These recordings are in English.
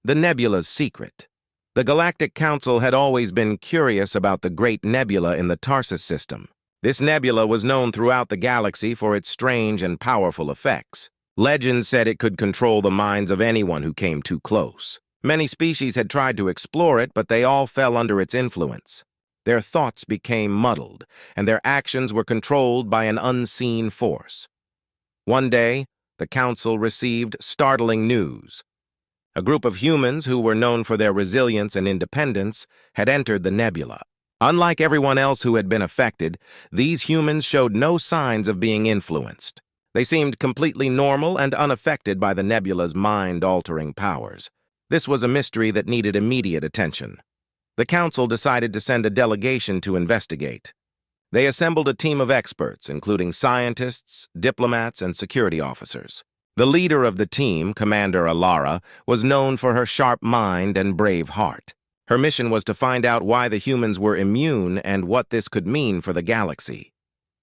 The nebula's secret. The Galactic Council had always been curious about the great nebula in the Tarsus system. This nebula was known throughout the galaxy for its strange and powerful effects. Legend said it could control the minds of anyone who came too close. Many species had tried to explore it, but they all fell under its influence. Their thoughts became muddled, and their actions were controlled by an unseen force. One day, the Council received startling news. A group of humans who were known for their resilience and independence had entered the nebula. Unlike everyone else who had been affected, these humans showed no signs of being influenced. They seemed completely normal and unaffected by the nebula's mind-altering powers. This was a mystery that needed immediate attention. The Council decided to send a delegation to investigate. They assembled a team of experts, including scientists, diplomats, and security officers. The leader of the team, Commander Alara, was known for her sharp mind and brave heart. Her mission was to find out why the humans were immune and what this could mean for the galaxy.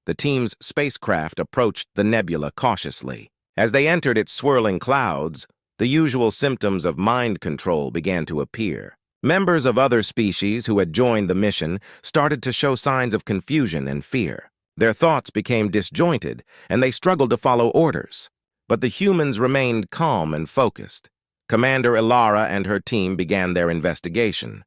The team's spacecraft approached the nebula cautiously. As they entered its swirling clouds, the usual symptoms of mind control began to appear. Members of other species who had joined the mission started to show signs of confusion and fear. Their thoughts became disjointed, and they struggled to follow orders. But the humans remained calm and focused. Commander Ilara and her team began their investigation.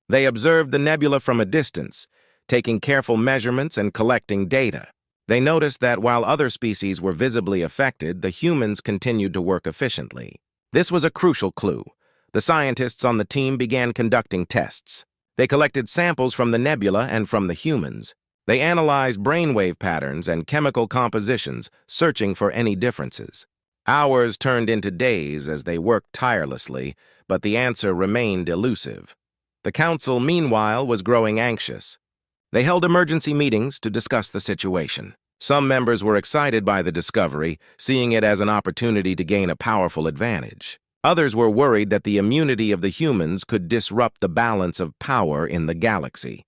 They observed the nebula from a distance, taking careful measurements and collecting data. They noticed that while other species were visibly affected, the humans continued to work efficiently. This was a crucial clue. The scientists on the team began conducting tests. They collected samples from the nebula and from the humans. They analyzed brainwave patterns and chemical compositions, searching for any differences. Hours turned into days as they worked tirelessly, but the answer remained elusive. The Council, meanwhile, was growing anxious. They held emergency meetings to discuss the situation. Some members were excited by the discovery, seeing it as an opportunity to gain a powerful advantage. Others were worried that the immunity of the humans could disrupt the balance of power in the galaxy.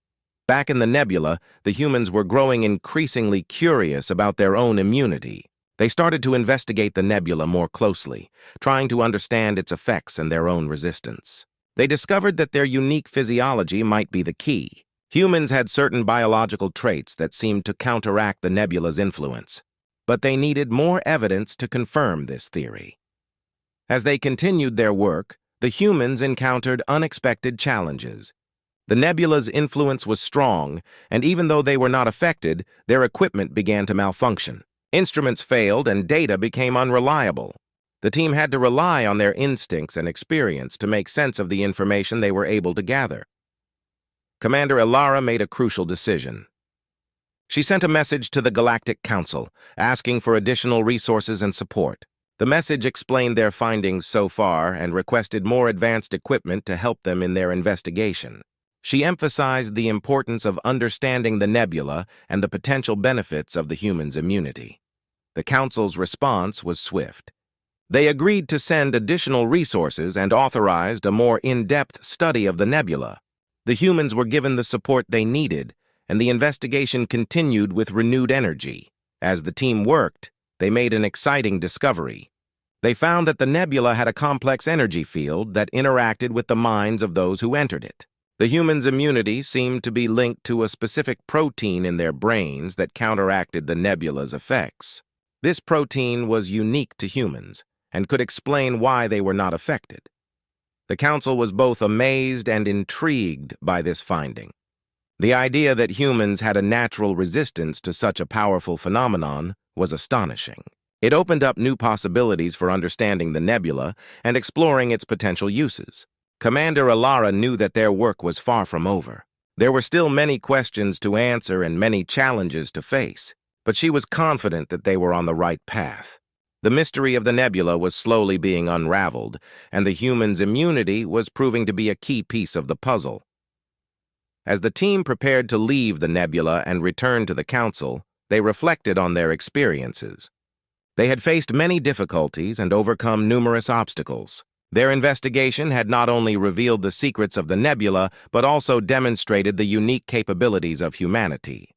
Back in the nebula, the humans were growing increasingly curious about their own immunity. They started to investigate the nebula more closely, trying to understand its effects and their own resistance. They discovered that their unique physiology might be the key. Humans had certain biological traits that seemed to counteract the nebula's influence, but they needed more evidence to confirm this theory. As they continued their work, the humans encountered unexpected challenges. The nebula's influence was strong, and even though they were not affected, their equipment began to malfunction. Instruments failed and data became unreliable. The team had to rely on their instincts and experience to make sense of the information they were able to gather. Commander Ilara made a crucial decision. She sent a message to the Galactic Council, asking for additional resources and support. The message explained their findings so far and requested more advanced equipment to help them in their investigation. She emphasized the importance of understanding the nebula and the potential benefits of the human's immunity. The Council's response was swift. They agreed to send additional resources and authorized a more in-depth study of the nebula. The humans were given the support they needed, and the investigation continued with renewed energy. As the team worked, they made an exciting discovery. They found that the nebula had a complex energy field that interacted with the minds of those who entered it. The humans' immunity seemed to be linked to a specific protein in their brains that counteracted the nebula's effects. This protein was unique to humans and could explain why they were not affected. The Council was both amazed and intrigued by this finding. The idea that humans had a natural resistance to such a powerful phenomenon was astonishing. It opened up new possibilities for understanding the nebula and exploring its potential uses. Commander Ilara knew that their work was far from over. There were still many questions to answer and many challenges to face, but she was confident that they were on the right path. The mystery of the nebula was slowly being unraveled, and the human's immunity was proving to be a key piece of the puzzle. As the team prepared to leave the nebula and return to the Council, they reflected on their experiences. They had faced many difficulties and overcome numerous obstacles. Their investigation had not only revealed the secrets of the nebula, but also demonstrated the unique capabilities of humanity.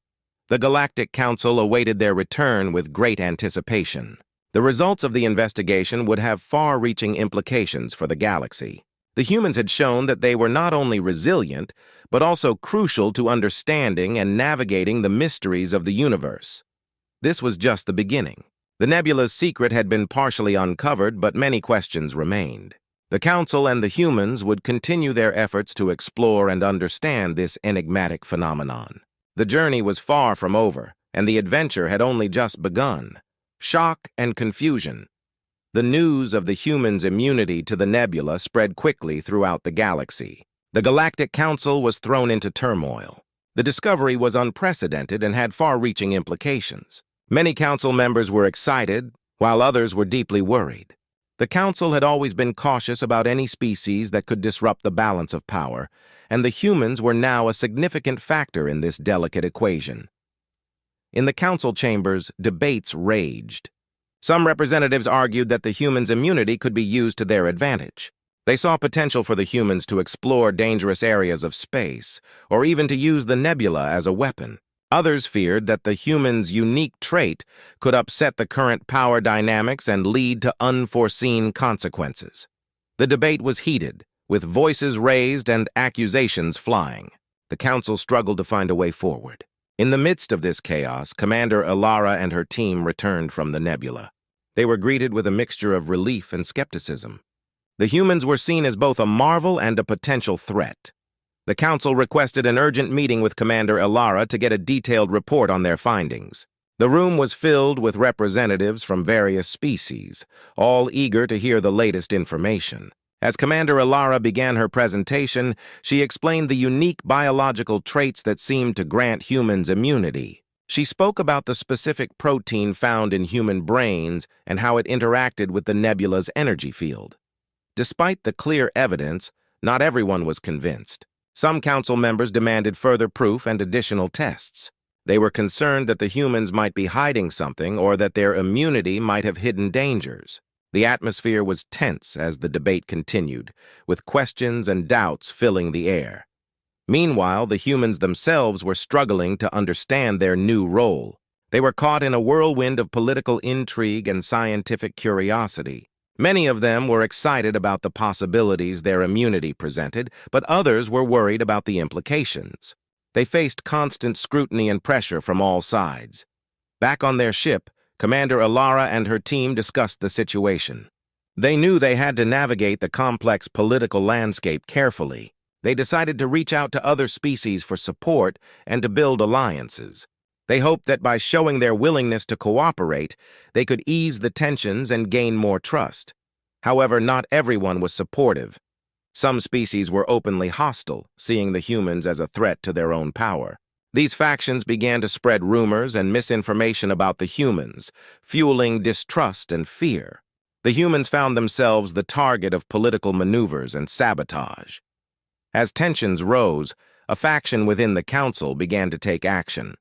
The Galactic Council awaited their return with great anticipation. The results of the investigation would have far-reaching implications for the galaxy. The humans had shown that they were not only resilient, but also crucial to understanding and navigating the mysteries of the universe. This was just the beginning. The nebula's secret had been partially uncovered, but many questions remained. The Council and the humans would continue their efforts to explore and understand this enigmatic phenomenon. The journey was far from over, and the adventure had only just begun. Shock and confusion. The news of the humans' immunity to the nebula spread quickly throughout the galaxy. The Galactic Council was thrown into turmoil. The discovery was unprecedented and had far-reaching implications. Many council members were excited, while others were deeply worried. The council had always been cautious about any species that could disrupt the balance of power, and the humans were now a significant factor in this delicate equation. In the council chambers, debates raged. Some representatives argued that the humans' immunity could be used to their advantage. They saw potential for the humans to explore dangerous areas of space, or even to use the nebula as a weapon. Others feared that the humans' unique trait could upset the current power dynamics and lead to unforeseen consequences. The debate was heated, with voices raised and accusations flying. The council struggled to find a way forward. In the midst of this chaos, Commander Ilara and her team returned from the nebula. They were greeted with a mixture of relief and skepticism. The humans were seen as both a marvel and a potential threat. The council requested an urgent meeting with Commander Ilara to get a detailed report on their findings. The room was filled with representatives from various species, all eager to hear the latest information. As Commander Ilara began her presentation, she explained the unique biological traits that seemed to grant humans immunity. She spoke about the specific protein found in human brains and how it interacted with the nebula's energy field. Despite the clear evidence, not everyone was convinced. Some council members demanded further proof and additional tests. They were concerned that the humans might be hiding something or that their immunity might have hidden dangers. The atmosphere was tense as the debate continued, with questions and doubts filling the air. Meanwhile, the humans themselves were struggling to understand their new role. They were caught in a whirlwind of political intrigue and scientific curiosity. Many of them were excited about the possibilities their immunity presented, but others were worried about the implications. They faced constant scrutiny and pressure from all sides. Back on their ship, Commander Ilara and her team discussed the situation. They knew they had to navigate the complex political landscape carefully. They decided to reach out to other species for support and to build alliances. They hoped that by showing their willingness to cooperate, they could ease the tensions and gain more trust. However, not everyone was supportive. Some species were openly hostile, seeing the humans as a threat to their own power. These factions began to spread rumors and misinformation about the humans, fueling distrust and fear. The humans found themselves the target of political maneuvers and sabotage. As tensions rose, a faction within the council began to take action.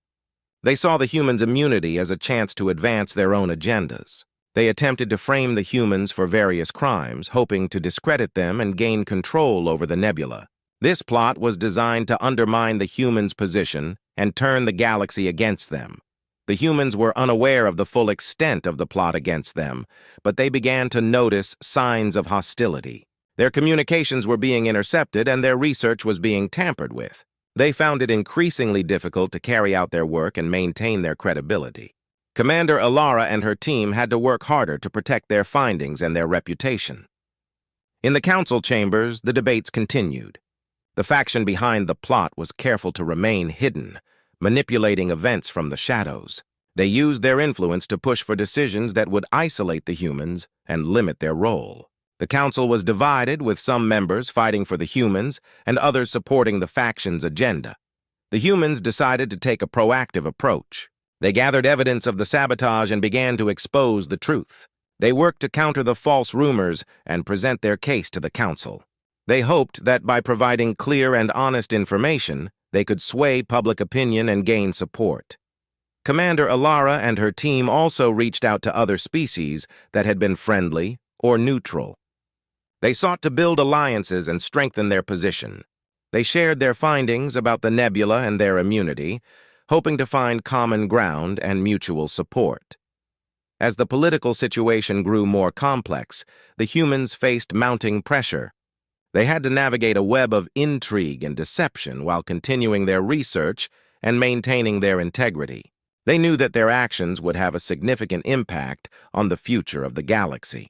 They saw the humans' immunity as a chance to advance their own agendas. They attempted to frame the humans for various crimes, hoping to discredit them and gain control over the nebula. This plot was designed to undermine the humans' position and turn the galaxy against them. The humans were unaware of the full extent of the plot against them, but they began to notice signs of hostility. Their communications were being intercepted and their research was being tampered with. They found it increasingly difficult to carry out their work and maintain their credibility. Commander Ilara and her team had to work harder to protect their findings and their reputation. In the council chambers, the debates continued. The faction behind the plot was careful to remain hidden, manipulating events from the shadows. They used their influence to push for decisions that would isolate the humans and limit their role. The council was divided, with some members fighting for the humans and others supporting the faction's agenda. The humans decided to take a proactive approach. They gathered evidence of the sabotage and began to expose the truth. They worked to counter the false rumors and present their case to the council. They hoped that by providing clear and honest information, they could sway public opinion and gain support. Commander Ilara and her team also reached out to other species that had been friendly or neutral. They sought to build alliances and strengthen their position. They shared their findings about the nebula and their immunity, hoping to find common ground and mutual support. As the political situation grew more complex, the humans faced mounting pressure. They had to navigate a web of intrigue and deception while continuing their research and maintaining their integrity. They knew that their actions would have a significant impact on the future of the galaxy.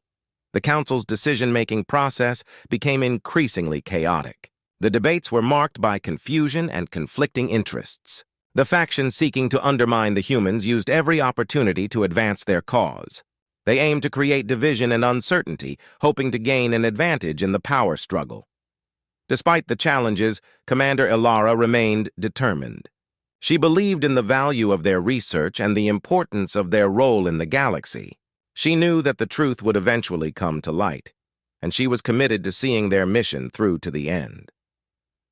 The Council's decision-making process became increasingly chaotic. The debates were marked by confusion and conflicting interests. The factions seeking to undermine the humans used every opportunity to advance their cause. They aimed to create division and uncertainty, hoping to gain an advantage in the power struggle. Despite the challenges, Commander Ilara remained determined. She believed in the value of their research and the importance of their role in the galaxy. She knew that the truth would eventually come to light, and she was committed to seeing their mission through to the end.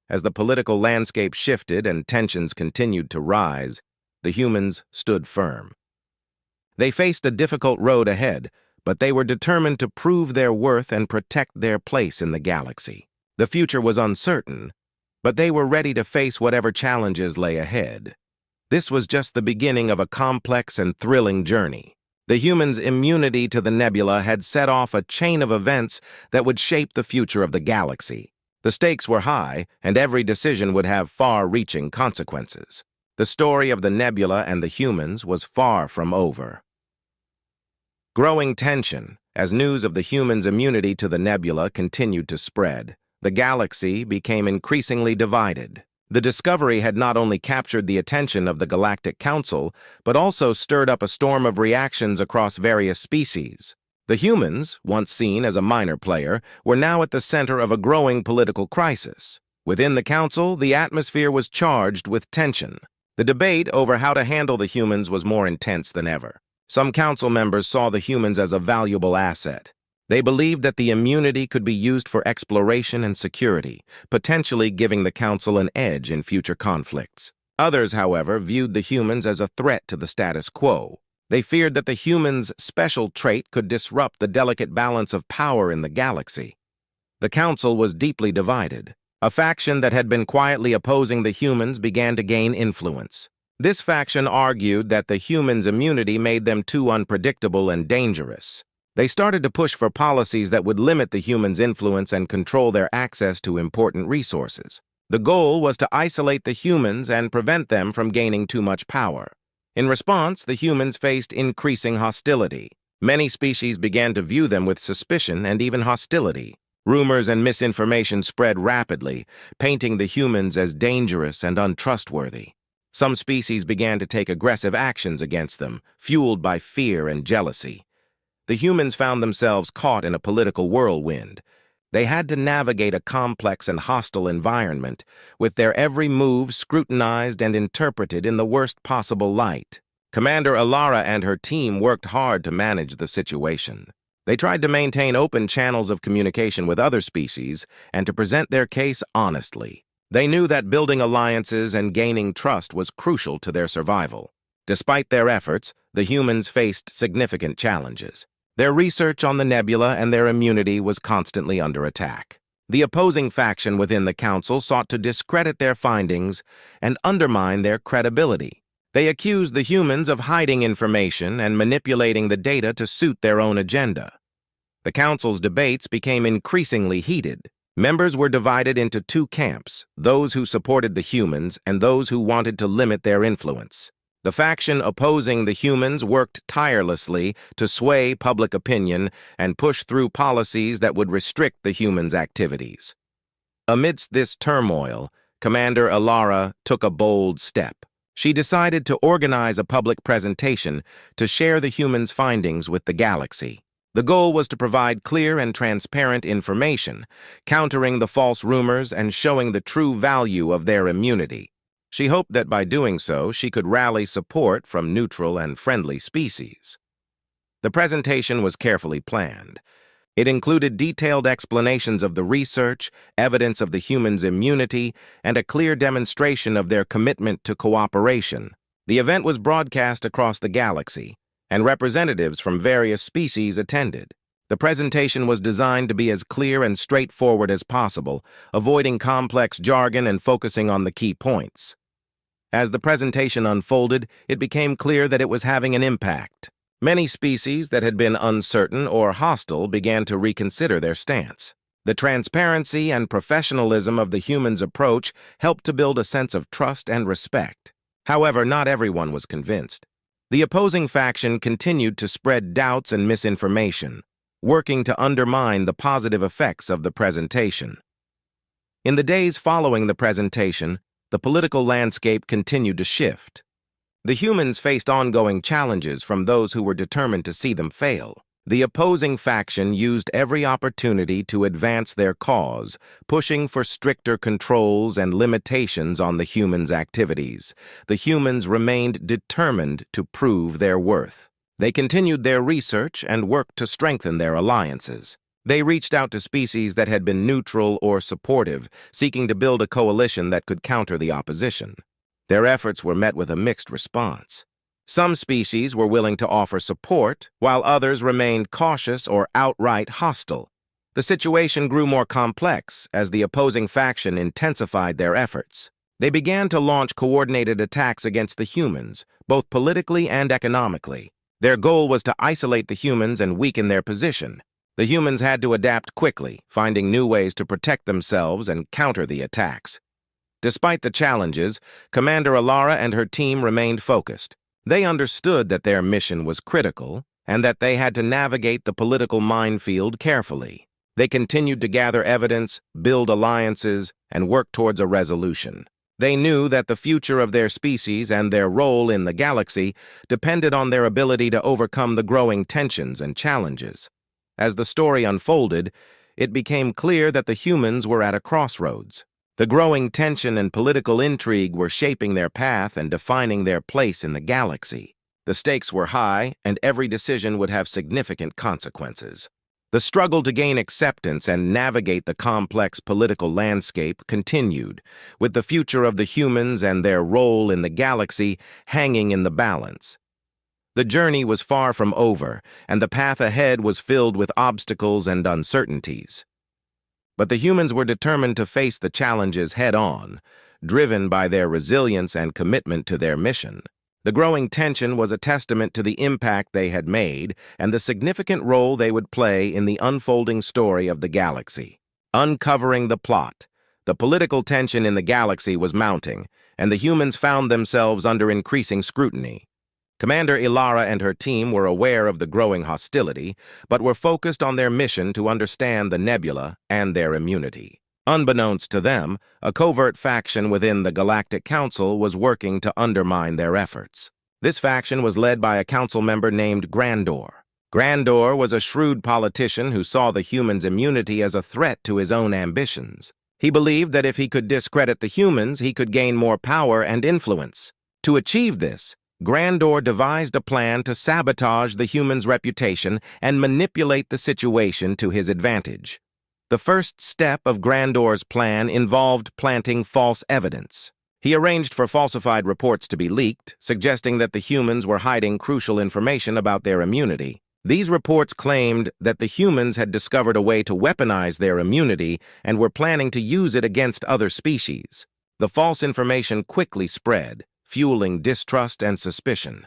As the political landscape shifted and tensions continued to rise, the humans stood firm. They faced a difficult road ahead, but they were determined to prove their worth and protect their place in the galaxy. The future was uncertain, but they were ready to face whatever challenges lay ahead. This was just the beginning of a complex and thrilling journey. The humans' immunity to the nebula had set off a chain of events that would shape the future of the galaxy. The stakes were high, and every decision would have far-reaching consequences. The story of the nebula and the humans was far from over. Growing tension, as news of the humans' immunity to the nebula continued to spread, the galaxy became increasingly divided. The discovery had not only captured the attention of the Galactic Council, but also stirred up a storm of reactions across various species. The humans, once seen as a minor player, were now at the center of a growing political crisis. Within the Council, the atmosphere was charged with tension. The debate over how to handle the humans was more intense than ever. Some Council members saw the humans as a valuable asset. They believed that the immunity could be used for exploration and security, potentially giving the Council an edge in future conflicts. Others, however, viewed the humans as a threat to the status quo. They feared that the humans' special trait could disrupt the delicate balance of power in the galaxy. The Council was deeply divided. A faction that had been quietly opposing the humans began to gain influence. This faction argued that the humans' immunity made them too unpredictable and dangerous. They started to push for policies that would limit the humans' influence and control their access to important resources. The goal was to isolate the humans and prevent them from gaining too much power. In response, the humans faced increasing hostility. Many species began to view them with suspicion and even hostility. Rumors and misinformation spread rapidly, painting the humans as dangerous and untrustworthy. Some species began to take aggressive actions against them, fueled by fear and jealousy. The humans found themselves caught in a political whirlwind. They had to navigate a complex and hostile environment, with their every move scrutinized and interpreted in the worst possible light. Commander Ilara and her team worked hard to manage the situation. They tried to maintain open channels of communication with other species and to present their case honestly. They knew that building alliances and gaining trust was crucial to their survival. Despite their efforts, the humans faced significant challenges. Their research on the nebula and their immunity was constantly under attack. The opposing faction within the Council sought to discredit their findings and undermine their credibility. They accused the humans of hiding information and manipulating the data to suit their own agenda. The Council's debates became increasingly heated. Members were divided into two camps, those who supported the humans and those who wanted to limit their influence. The faction opposing the humans worked tirelessly to sway public opinion and push through policies that would restrict the humans' activities. Amidst this turmoil, Commander Ilara took a bold step. She decided to organize a public presentation to share the humans' findings with the galaxy. The goal was to provide clear and transparent information, countering the false rumors and showing the true value of their immunity. She hoped that by doing so, she could rally support from neutral and friendly species. The presentation was carefully planned. It included detailed explanations of the research, evidence of the humans' immunity, and a clear demonstration of their commitment to cooperation. The event was broadcast across the galaxy, and representatives from various species attended. The presentation was designed to be as clear and straightforward as possible, avoiding complex jargon and focusing on the key points. As the presentation unfolded, it became clear that it was having an impact. Many species that had been uncertain or hostile began to reconsider their stance. The transparency and professionalism of the humans' approach helped to build a sense of trust and respect. However, not everyone was convinced. The opposing faction continued to spread doubts and misinformation, working to undermine the positive effects of the presentation. In the days following the presentation, the political landscape continued to shift. The humans faced ongoing challenges from those who were determined to see them fail. The opposing faction used every opportunity to advance their cause, pushing for stricter controls and limitations on the humans' activities. The humans remained determined to prove their worth. They continued their research and worked to strengthen their alliances. They reached out to species that had been neutral or supportive, seeking to build a coalition that could counter the opposition. Their efforts were met with a mixed response. Some species were willing to offer support, while others remained cautious or outright hostile. The situation grew more complex as the opposing faction intensified their efforts. They began to launch coordinated attacks against the humans, both politically and economically. Their goal was to isolate the humans and weaken their position. The humans had to adapt quickly, finding new ways to protect themselves and counter the attacks. Despite the challenges, Commander Alara and her team remained focused. They understood that their mission was critical and that they had to navigate the political minefield carefully. They continued to gather evidence, build alliances, and work towards a resolution. They knew that the future of their species and their role in the galaxy depended on their ability to overcome the growing tensions and challenges. As the story unfolded, it became clear that the humans were at a crossroads. The growing tension and political intrigue were shaping their path and defining their place in the galaxy. The stakes were high, and every decision would have significant consequences. The struggle to gain acceptance and navigate the complex political landscape continued, with the future of the humans and their role in the galaxy hanging in the balance. The journey was far from over, and the path ahead was filled with obstacles and uncertainties. But the humans were determined to face the challenges head-on, driven by their resilience and commitment to their mission. The growing tension was a testament to the impact they had made and the significant role they would play in the unfolding story of the galaxy. Uncovering the plot. The political tension in the galaxy was mounting, and the humans found themselves under increasing scrutiny. Commander Ilara and her team were aware of the growing hostility, but were focused on their mission to understand the Nebula and their immunity. Unbeknownst to them, a covert faction within the Galactic Council was working to undermine their efforts. This faction was led by a council member named Grandor. Grandor was a shrewd politician who saw the humans' immunity as a threat to his own ambitions. He believed that if he could discredit the humans, he could gain more power and influence. To achieve this, Grandor devised a plan to sabotage the humans' reputation and manipulate the situation to his advantage. The first step of Grandor's plan involved planting false evidence. He arranged for falsified reports to be leaked, suggesting that the humans were hiding crucial information about their immunity. These reports claimed that the humans had discovered a way to weaponize their immunity and were planning to use it against other species. The false information quickly spread, fueling distrust and suspicion.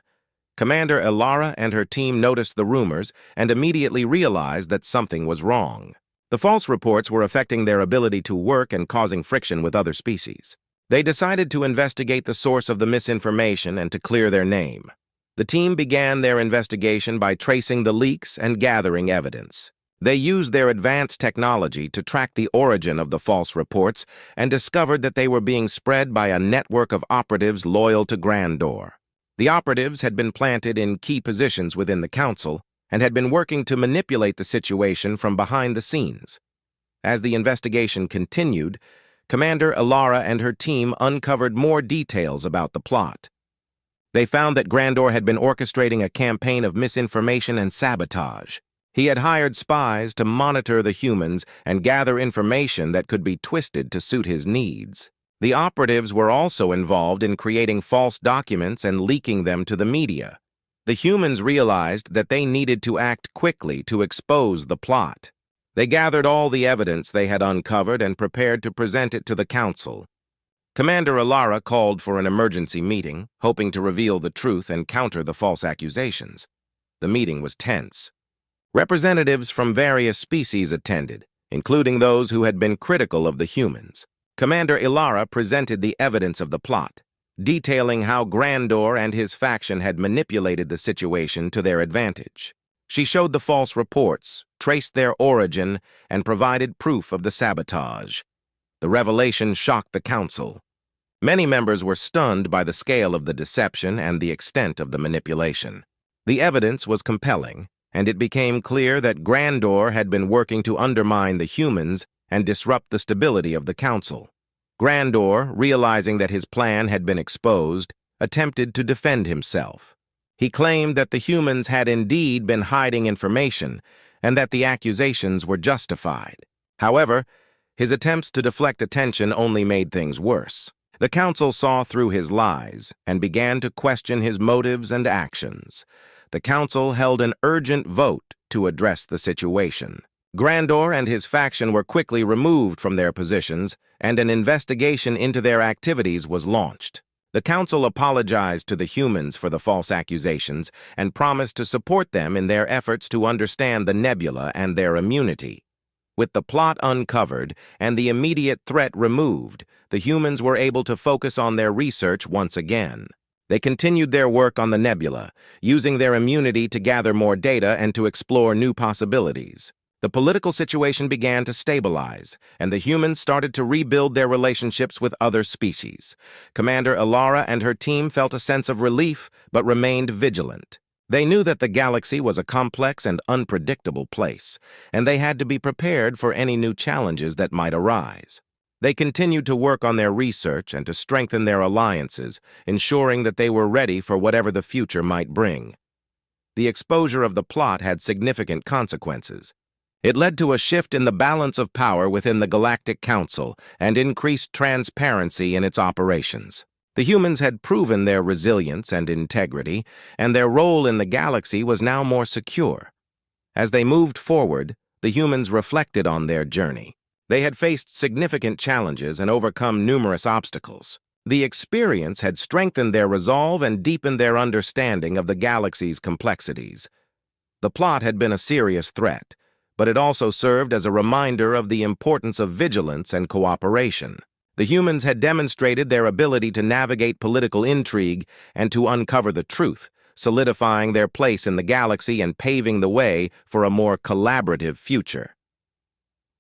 Commander Ilara and her team noticed the rumors and immediately realized that something was wrong. The false reports were affecting their ability to work and causing friction with other species. They decided to investigate the source of the misinformation and to clear their name. The team began their investigation by tracing the leaks and gathering evidence. They used their advanced technology to track the origin of the false reports and discovered that they were being spread by a network of operatives loyal to Grandor. The operatives had been planted in key positions within the council and had been working to manipulate the situation from behind the scenes. As the investigation continued, Commander Ilara and her team uncovered more details about the plot. They found that Grandor had been orchestrating a campaign of misinformation and sabotage. He had hired spies to monitor the humans and gather information that could be twisted to suit his needs. The operatives were also involved in creating false documents and leaking them to the media. The humans realized that they needed to act quickly to expose the plot. They gathered all the evidence they had uncovered and prepared to present it to the council. Commander Ilara called for an emergency meeting, hoping to reveal the truth and counter the false accusations. The meeting was tense. Representatives from various species attended, including those who had been critical of the humans. Commander Ilara presented the evidence of the plot, detailing how Grandor and his faction had manipulated the situation to their advantage. She showed the false reports, traced their origin, and provided proof of the sabotage. The revelation shocked the Council. Many members were stunned by the scale of the deception and the extent of the manipulation. The evidence was compelling, and it became clear that Grandor had been working to undermine the humans and disrupt the stability of the Council. Grandor, realizing that his plan had been exposed, attempted to defend himself. He claimed that the humans had indeed been hiding information and that the accusations were justified. However, his attempts to deflect attention only made things worse. The Council saw through his lies and began to question his motives and actions. The Council held an urgent vote to address the situation. Grandor and his faction were quickly removed from their positions, and an investigation into their activities was launched. The Council apologized to the humans for the false accusations and promised to support them in their efforts to understand the Nebula and their immunity. With the plot uncovered and the immediate threat removed, the humans were able to focus on their research once again. They continued their work on the Nebula, using their immunity to gather more data and to explore new possibilities. The political situation began to stabilize, and the humans started to rebuild their relationships with other species. Commander Ilara and her team felt a sense of relief, but remained vigilant. They knew that the galaxy was a complex and unpredictable place, and they had to be prepared for any new challenges that might arise. They continued to work on their research and to strengthen their alliances, ensuring that they were ready for whatever the future might bring. The exposure of the plot had significant consequences. It led to a shift in the balance of power within the Galactic Council and increased transparency in its operations. The humans had proven their resilience and integrity, and their role in the galaxy was now more secure. As they moved forward, the humans reflected on their journey. They had faced significant challenges and overcome numerous obstacles. The experience had strengthened their resolve and deepened their understanding of the galaxy's complexities. The plot had been a serious threat, but it also served as a reminder of the importance of vigilance and cooperation. The humans had demonstrated their ability to navigate political intrigue and to uncover the truth, solidifying their place in the galaxy and paving the way for a more collaborative future.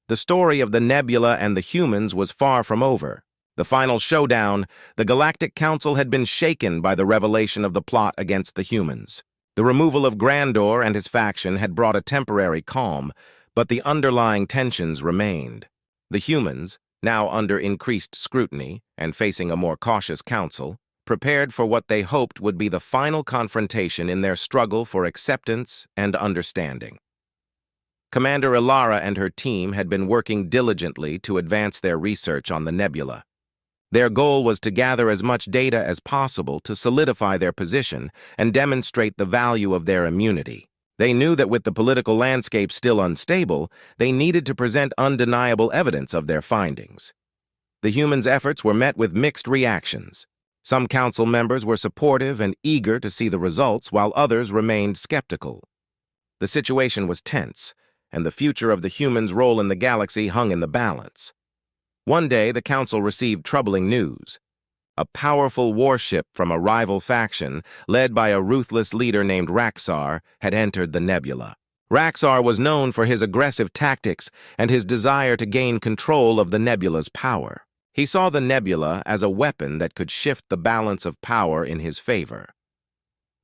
The story of the Nebula and the humans was far from over. The final showdown, the Galactic Council had been shaken by the revelation of the plot against the humans. The removal of Grandor and his faction had brought a temporary calm, but the underlying tensions remained. The humans, now under increased scrutiny and facing a more cautious council, prepared for what they hoped would be the final confrontation in their struggle for acceptance and understanding. Commander Ilara and her team had been working diligently to advance their research on the Nebula. Their goal was to gather as much data as possible to solidify their position and demonstrate the value of their immunity. They knew that with the political landscape still unstable, they needed to present undeniable evidence of their findings. The humans' efforts were met with mixed reactions. Some council members were supportive and eager to see the results, while others remained skeptical. The situation was tense, and the future of the humans' role in the galaxy hung in the balance. One day, the council received troubling news. A powerful warship from a rival faction, led by a ruthless leader named Raxar, had entered the Nebula. Raxar was known for his aggressive tactics and his desire to gain control of the Nebula's power. He saw the Nebula as a weapon that could shift the balance of power in his favor.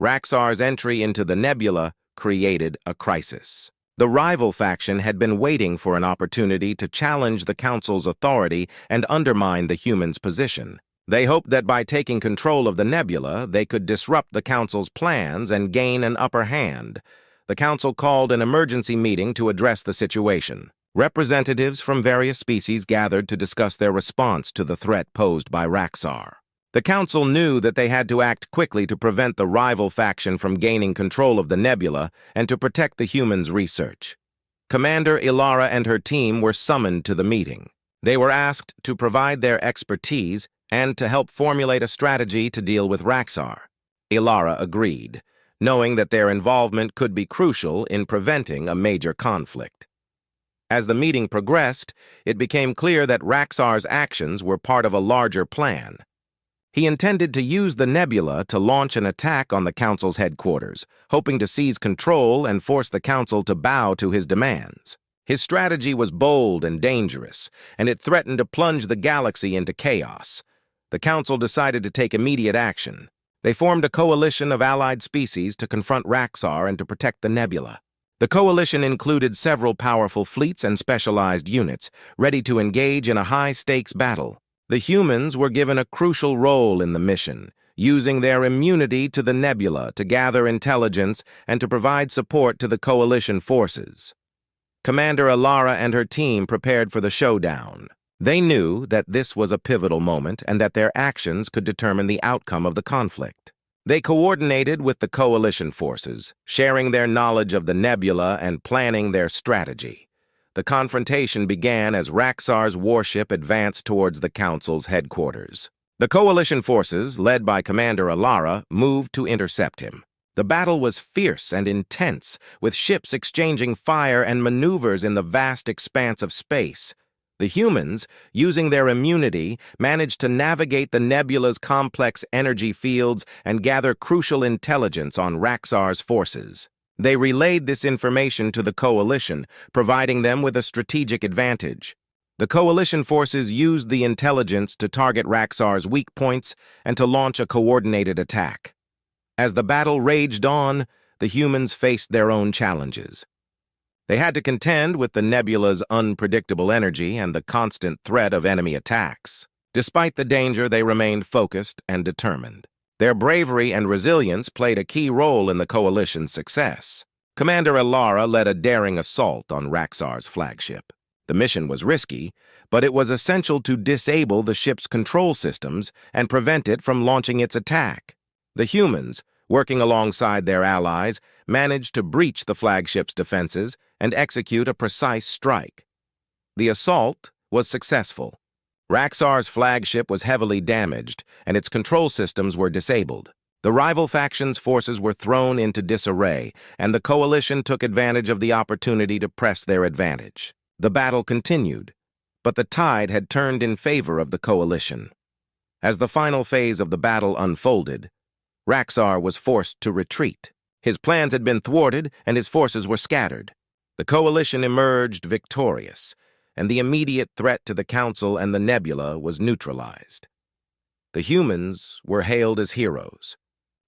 Raxar's entry into the Nebula created a crisis. The rival faction had been waiting for an opportunity to challenge the Council's authority and undermine the humans' position. They hoped that by taking control of the Nebula, they could disrupt the Council's plans and gain an upper hand. The Council called an emergency meeting to address the situation. Representatives from various species gathered to discuss their response to the threat posed by Raxar. The Council knew that they had to act quickly to prevent the rival faction from gaining control of the Nebula and to protect the humans' research. Commander Ilara and her team were summoned to the meeting. They were asked to provide their expertise and to help formulate a strategy to deal with Raxar. Ilara agreed, knowing that their involvement could be crucial in preventing a major conflict. As the meeting progressed, it became clear that Raxar's actions were part of a larger plan. He intended to use the nebula to launch an attack on the Council's headquarters, hoping to seize control and force the Council to bow to his demands. His strategy was bold and dangerous, and it threatened to plunge the galaxy into chaos. The Council decided to take immediate action. They formed a coalition of allied species to confront Raxar and to protect the nebula. The coalition included several powerful fleets and specialized units, ready to engage in a high-stakes battle. The humans were given a crucial role in the mission, using their immunity to the nebula to gather intelligence and to provide support to the coalition forces. Commander Alara and her team prepared for the showdown. They knew that this was a pivotal moment and that their actions could determine the outcome of the conflict. They coordinated with the coalition forces, sharing their knowledge of the nebula and planning their strategy. The confrontation began as Raxar's warship advanced towards the Council's headquarters. The coalition forces, led by Commander Alara, moved to intercept him. The battle was fierce and intense, with ships exchanging fire and maneuvers in the vast expanse of space. The humans, using their immunity, managed to navigate the nebula's complex energy fields and gather crucial intelligence on Raxar's forces. They relayed this information to the coalition, providing them with a strategic advantage. The coalition forces used the intelligence to target Raxar's weak points and to launch a coordinated attack. As the battle raged on, the humans faced their own challenges. They had to contend with the nebula's unpredictable energy and the constant threat of enemy attacks. Despite the danger, they remained focused and determined. Their bravery and resilience played a key role in the coalition's success. Commander Alara led a daring assault on Raxar's flagship. The mission was risky, but it was essential to disable the ship's control systems and prevent it from launching its attack. The humans, working alongside their allies, managed to breach the flagship's defenses and execute a precise strike. The assault was successful. Raxar's flagship was heavily damaged, and its control systems were disabled. The rival factions' forces were thrown into disarray, and the coalition took advantage of the opportunity to press their advantage. The battle continued, but the tide had turned in favor of the coalition. As the final phase of the battle unfolded, Raxar was forced to retreat. His plans had been thwarted, and his forces were scattered. The coalition emerged victorious, and the immediate threat to the Council and the Nebula was neutralized. The humans were hailed as heroes.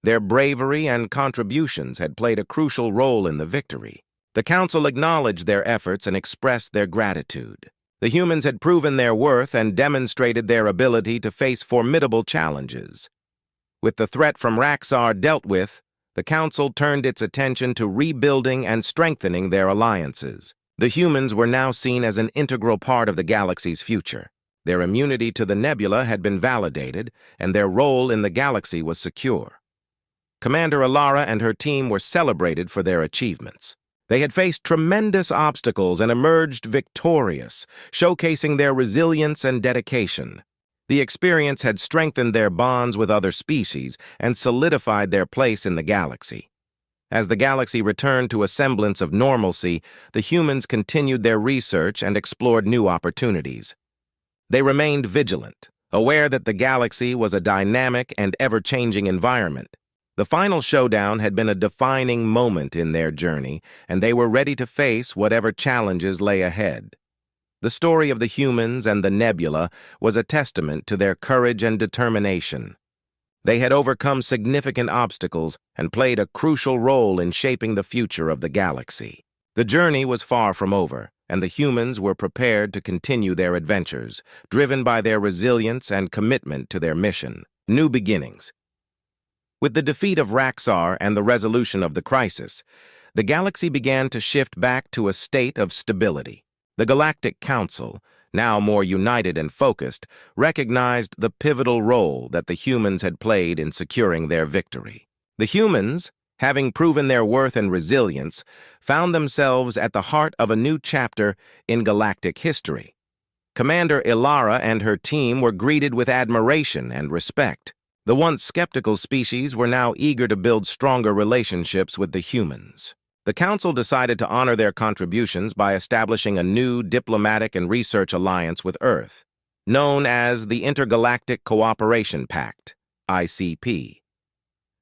Their bravery and contributions had played a crucial role in the victory. The Council acknowledged their efforts and expressed their gratitude. The humans had proven their worth and demonstrated their ability to face formidable challenges. With the threat from Raxar dealt with, the Council turned its attention to rebuilding and strengthening their alliances. The humans were now seen as an integral part of the galaxy's future. Their immunity to the nebula had been validated, and their role in the galaxy was secure. Commander Alara and her team were celebrated for their achievements. They had faced tremendous obstacles and emerged victorious, showcasing their resilience and dedication. The experience had strengthened their bonds with other species and solidified their place in the galaxy. As the galaxy returned to a semblance of normalcy, the humans continued their research and explored new opportunities. They remained vigilant, aware that the galaxy was a dynamic and ever-changing environment. The final showdown had been a defining moment in their journey, and they were ready to face whatever challenges lay ahead. The story of the humans and the nebula was a testament to their courage and determination. They had overcome significant obstacles and played a crucial role in shaping the future of the galaxy. The journey was far from over, and the humans were prepared to continue their adventures, driven by their resilience and commitment to their mission. New beginnings. With the defeat of Raxar and the resolution of the crisis, the galaxy began to shift back to a state of stability. The Galactic Council, now more united and focused, recognized the pivotal role that the humans had played in securing their victory. The humans, having proven their worth and resilience, found themselves at the heart of a new chapter in galactic history. Commander Alara and her team were greeted with admiration and respect. The once skeptical species were now eager to build stronger relationships with the humans. The Council decided to honor their contributions by establishing a new diplomatic and research alliance with Earth, known as the Intergalactic Cooperation Pact, ICP.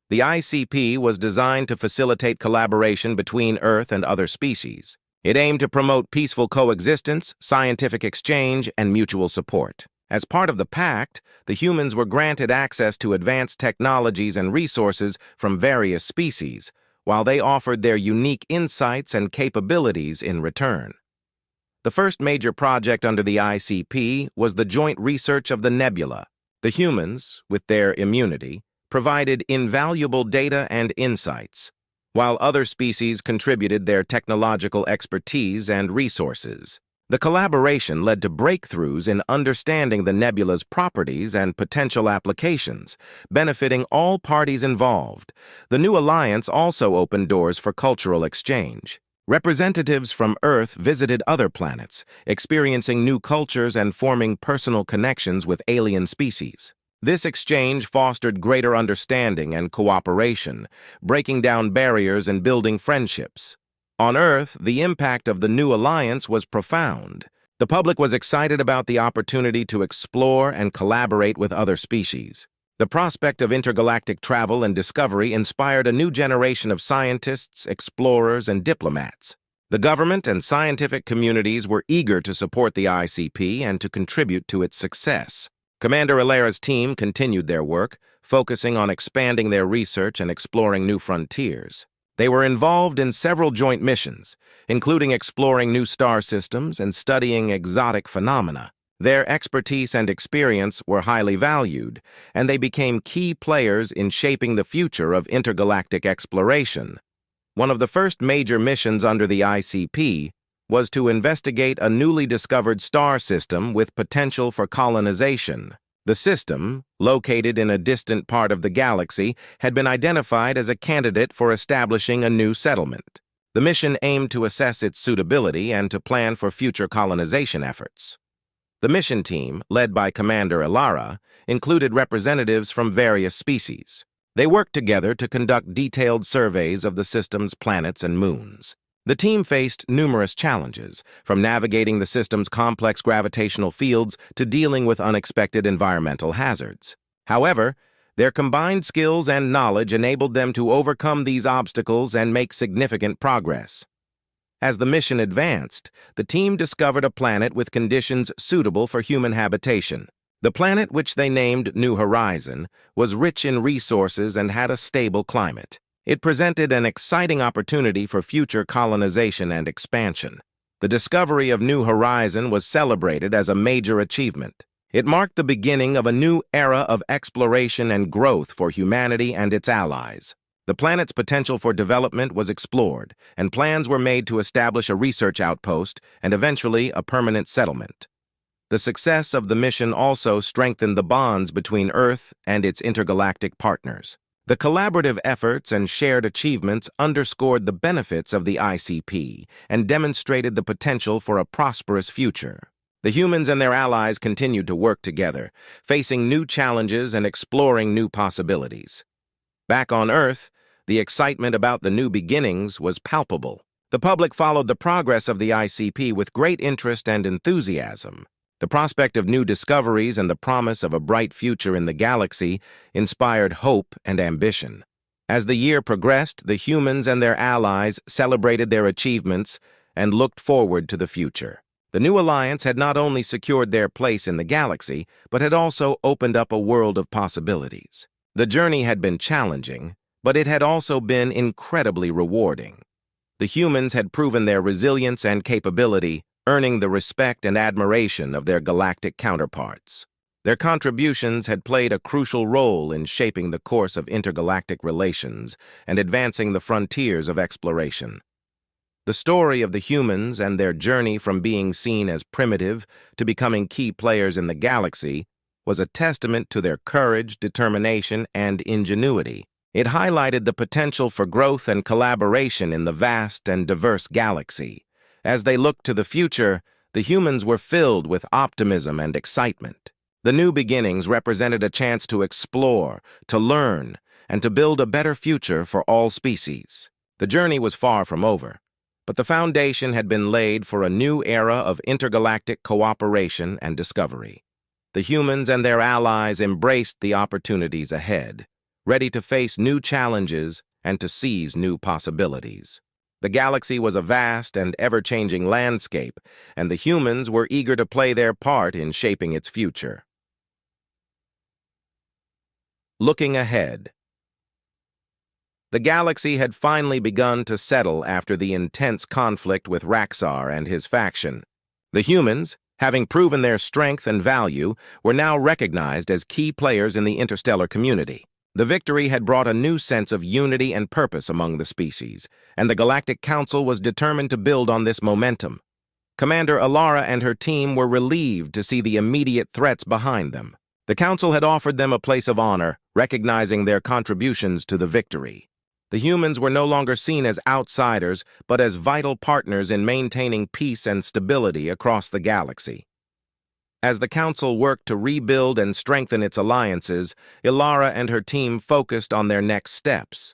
The ICP was designed to facilitate collaboration between Earth and other species. It aimed to promote peaceful coexistence, scientific exchange, and mutual support. As part of the pact, the humans were granted access to advanced technologies and resources from various species, while they offered their unique insights and capabilities in return. The first major project under the ICP was the joint research of the Nebula. The humans, with their immunity, provided invaluable data and insights, while other species contributed their technological expertise and resources. The collaboration led to breakthroughs in understanding the nebula's properties and potential applications, benefiting all parties involved. The new alliance also opened doors for cultural exchange. Representatives from Earth visited other planets, experiencing new cultures and forming personal connections with alien species. This exchange fostered greater understanding and cooperation, breaking down barriers and building friendships. On Earth, the impact of the new alliance was profound. The public was excited about the opportunity to explore and collaborate with other species. The prospect of intergalactic travel and discovery inspired a new generation of scientists, explorers, and diplomats. The government and scientific communities were eager to support the ICP and to contribute to its success. Commander Alera's team continued their work, focusing on expanding their research and exploring new frontiers. They were involved in several joint missions, including exploring new star systems and studying exotic phenomena. Their expertise and experience were highly valued, and they became key players in shaping the future of intergalactic exploration. One of the first major missions under the ICP was to investigate a newly discovered star system with potential for colonization. The system, located in a distant part of the galaxy, had been identified as a candidate for establishing a new settlement. The mission aimed to assess its suitability and to plan for future colonization efforts. The mission team, led by Commander Alera, included representatives from various species. They worked together to conduct detailed surveys of the system's planets and moons. The team faced numerous challenges, from navigating the system's complex gravitational fields to dealing with unexpected environmental hazards. However, their combined skills and knowledge enabled them to overcome these obstacles and make significant progress. As the mission advanced, the team discovered a planet with conditions suitable for human habitation. The planet, which they named New Horizon, was rich in resources and had a stable climate. It presented an exciting opportunity for future colonization and expansion. The discovery of New Horizon was celebrated as a major achievement. It marked the beginning of a new era of exploration and growth for humanity and its allies. The planet's potential for development was explored, and plans were made to establish a research outpost and eventually a permanent settlement. The success of the mission also strengthened the bonds between Earth and its intergalactic partners. The collaborative efforts and shared achievements underscored the benefits of the ICP and demonstrated the potential for a prosperous future. The humans and their allies continued to work together, facing new challenges and exploring new possibilities. Back on Earth, the excitement about the new beginnings was palpable. The public followed the progress of the ICP with great interest and enthusiasm. The prospect of new discoveries and the promise of a bright future in the galaxy inspired hope and ambition. As the year progressed, the humans and their allies celebrated their achievements and looked forward to the future. The new alliance had not only secured their place in the galaxy, but had also opened up a world of possibilities. The journey had been challenging, but it had also been incredibly rewarding. The humans had proven their resilience and capability, earning the respect and admiration of their galactic counterparts. Their contributions had played a crucial role in shaping the course of intergalactic relations and advancing the frontiers of exploration. The story of the humans and their journey from being seen as primitive to becoming key players in the galaxy was a testament to their courage, determination, and ingenuity. It highlighted the potential for growth and collaboration in the vast and diverse galaxy. As they looked to the future, the humans were filled with optimism and excitement. The new beginnings represented a chance to explore, to learn, and to build a better future for all species. The journey was far from over, but the foundation had been laid for a new era of intergalactic cooperation and discovery. The humans and their allies embraced the opportunities ahead, ready to face new challenges and to seize new possibilities. The galaxy was a vast and ever-changing landscape, and the humans were eager to play their part in shaping its future. Looking ahead. The galaxy had finally begun to settle after the intense conflict with Raxar and his faction. The humans, having proven their strength and value, were now recognized as key players in the interstellar community. The victory had brought a new sense of unity and purpose among the species, and the Galactic Council was determined to build on this momentum. Commander Alara and her team were relieved to see the immediate threats behind them. The Council had offered them a place of honor, recognizing their contributions to the victory. The humans were no longer seen as outsiders, but as vital partners in maintaining peace and stability across the galaxy. As the Council worked to rebuild and strengthen its alliances, Ilara and her team focused on their next steps.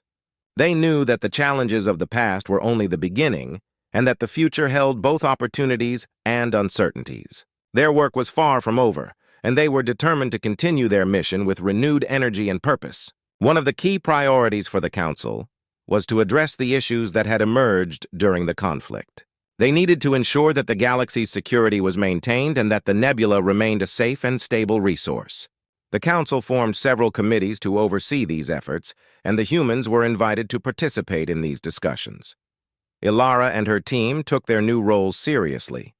They knew that the challenges of the past were only the beginning, and that the future held both opportunities and uncertainties. Their work was far from over, and they were determined to continue their mission with renewed energy and purpose. One of the key priorities for the Council was to address the issues that had emerged during the conflict. They needed to ensure that the galaxy's security was maintained and that the Nebula remained a safe and stable resource. The Council formed several committees to oversee these efforts, and the humans were invited to participate in these discussions. Ilara and her team took their new roles seriously.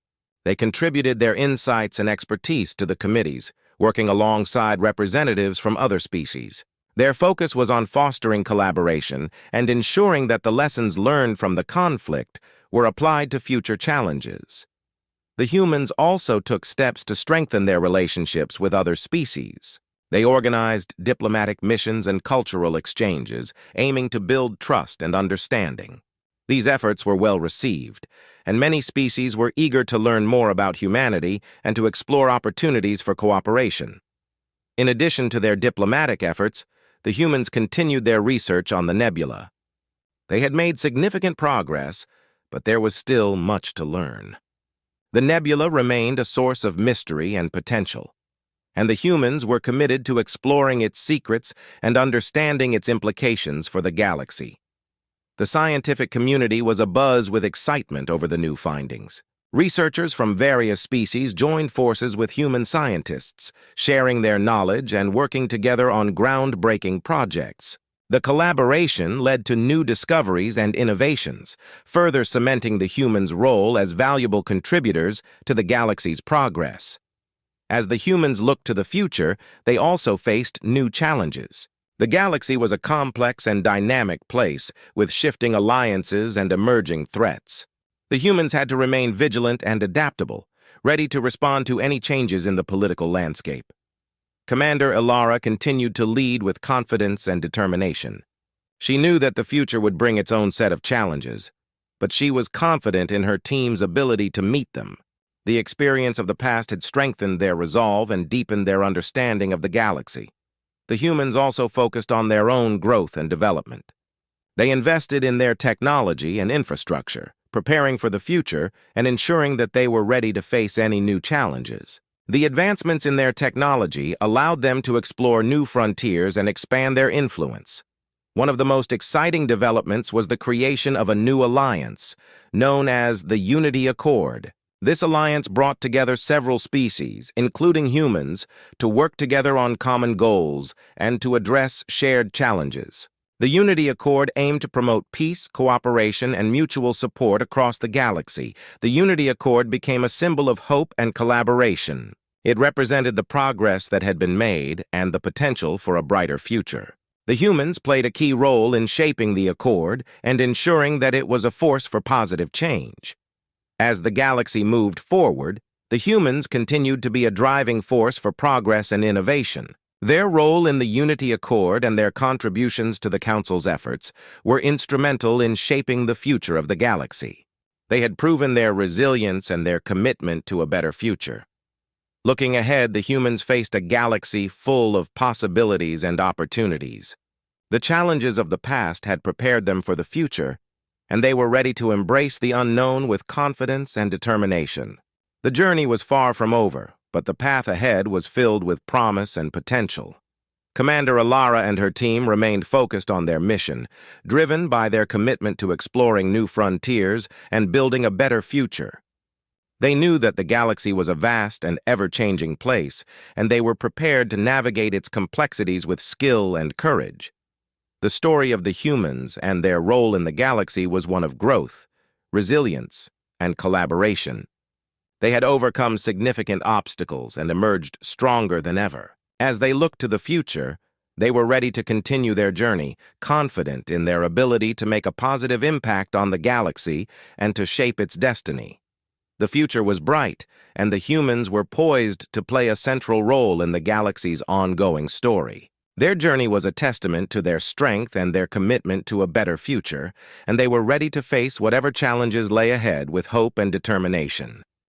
They contributed their insights and expertise to the committees, working alongside representatives from other species. Their focus was on fostering collaboration and ensuring that the lessons learned from the conflict were applied to future challenges. The humans also took steps to strengthen their relationships with other species. They organized diplomatic missions and cultural exchanges, aiming to build trust and understanding. These efforts were well received, and many species were eager to learn more about humanity and to explore opportunities for cooperation. In addition to their diplomatic efforts, the humans continued their research on the Nebula. They had made significant progress, but there was still much to learn. The Nebula remained a source of mystery and potential, and the humans were committed to exploring its secrets and understanding its implications for the galaxy. The scientific community was abuzz with excitement over the new findings. Researchers from various species joined forces with human scientists, sharing their knowledge and working together on groundbreaking projects. The collaboration led to new discoveries and innovations, further cementing the humans' role as valuable contributors to the galaxy's progress. As the humans looked to the future, they also faced new challenges. The galaxy was a complex and dynamic place, with shifting alliances and emerging threats. The humans had to remain vigilant and adaptable, ready to respond to any changes in the political landscape. Commander Ilara continued to lead with confidence and determination. She knew that the future would bring its own set of challenges, but she was confident in her team's ability to meet them. The experience of the past had strengthened their resolve and deepened their understanding of the galaxy. The humans also focused on their own growth and development. They invested in their technology and infrastructure, preparing for the future and ensuring that they were ready to face any new challenges. The advancements in their technology allowed them to explore new frontiers and expand their influence. One of the most exciting developments was the creation of a new alliance, known as the Unity Accord. This alliance brought together several species, including humans, to work together on common goals and to address shared challenges. The Unity Accord aimed to promote peace, cooperation, and mutual support across the galaxy. The Unity Accord became a symbol of hope and collaboration. It represented the progress that had been made and the potential for a brighter future. The humans played a key role in shaping the Accord and ensuring that it was a force for positive change. As the galaxy moved forward, the humans continued to be a driving force for progress and innovation. Their role in the Unity Accord and their contributions to the Council's efforts were instrumental in shaping the future of the galaxy. They had proven their resilience and their commitment to a better future. Looking ahead, the humans faced a galaxy full of possibilities and opportunities. The challenges of the past had prepared them for the future, and they were ready to embrace the unknown with confidence and determination. The journey was far from over, but the path ahead was filled with promise and potential. Commander Alara and her team remained focused on their mission, driven by their commitment to exploring new frontiers and building a better future. They knew that the galaxy was a vast and ever-changing place, and they were prepared to navigate its complexities with skill and courage. The story of the humans and their role in the galaxy was one of growth, resilience, and collaboration. They had overcome significant obstacles and emerged stronger than ever. As they looked to the future, they were ready to continue their journey, confident in their ability to make a positive impact on the galaxy and to shape its destiny. The future was bright, and the humans were poised to play a central role in the galaxy's ongoing story. Their journey was a testament to their strength and their commitment to a better future, and they were ready to face whatever challenges lay ahead with hope and determination.